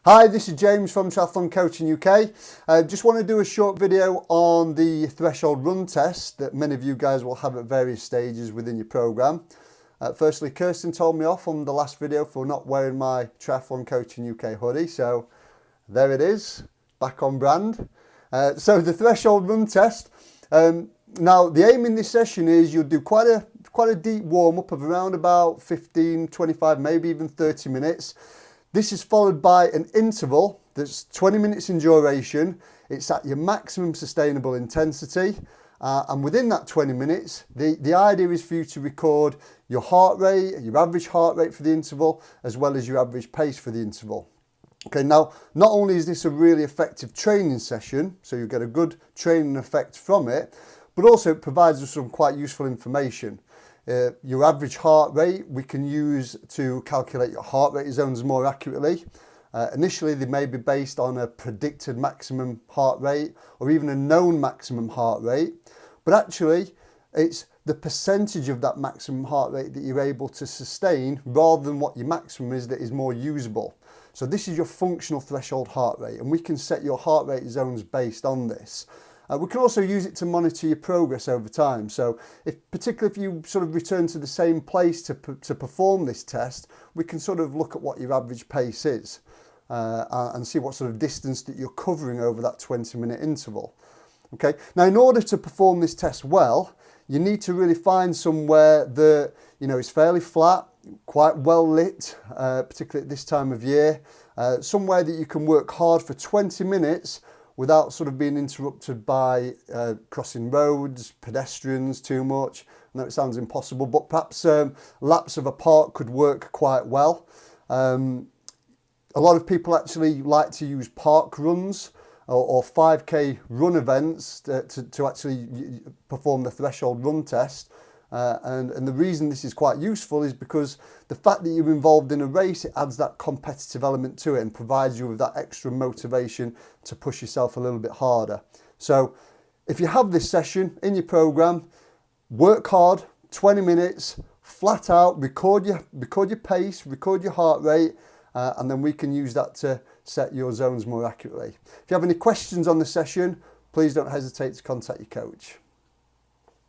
Hi, this is James from TriathlonCoaching.uk. Just want to do a short video on the threshold run test that many of you guys will have at various stages within your program. Firstly, Kirsten told me off on the last video for not wearing my Triathlon Coaching UK hoodie, so there it is, back on brand. So the threshold run test. Now the aim in this session is you'll do quite a deep warm up of around about 15, 25, maybe even 30 minutes. This is followed by an interval that's 20 minutes in duration. It's at your maximum sustainable intensity. And within that 20 minutes, the idea is for you to record your heart rate, your average heart rate for the interval, as well as your average pace for the interval. Okay, now, not only is this a really effective training session, so you get a good training effect from it, but also it provides us some quite useful information. Your average heart rate we can use to calculate your heart rate zones more accurately. Initially they may be based on a predicted maximum heart rate or even a known maximum heart rate, but actually it's the percentage of that maximum heart rate that you're able to sustain rather than what your maximum is that is more usable. So this is your functional threshold heart rate, and we can set your heart rate zones based on this. We can also use it to monitor your progress over time. So particularly if you sort of return to the same place to perform this test, we can sort of look at what your average pace is and see what sort of distance that you're covering over that 20-minute interval. Okay. Now, in order to perform this test well, you need to really find somewhere that, is fairly flat, quite well lit, particularly at this time of year, somewhere that you can work hard for 20 minutes without sort of being interrupted by crossing roads, pedestrians too much. I know it sounds impossible, but perhaps laps of a park could work quite well. A lot of people actually like to use park runs or 5K run events to actually perform the threshold run test. And the reason this is quite useful is because the fact that you're involved in a race, it adds that competitive element to it and provides you with that extra motivation to push yourself a little bit harder. So if you have this session in your program, work hard, 20 minutes, flat out, record your pace, record your heart rate, and then we can use that to set your zones more accurately. If you have any questions on the session, please don't hesitate to contact your coach.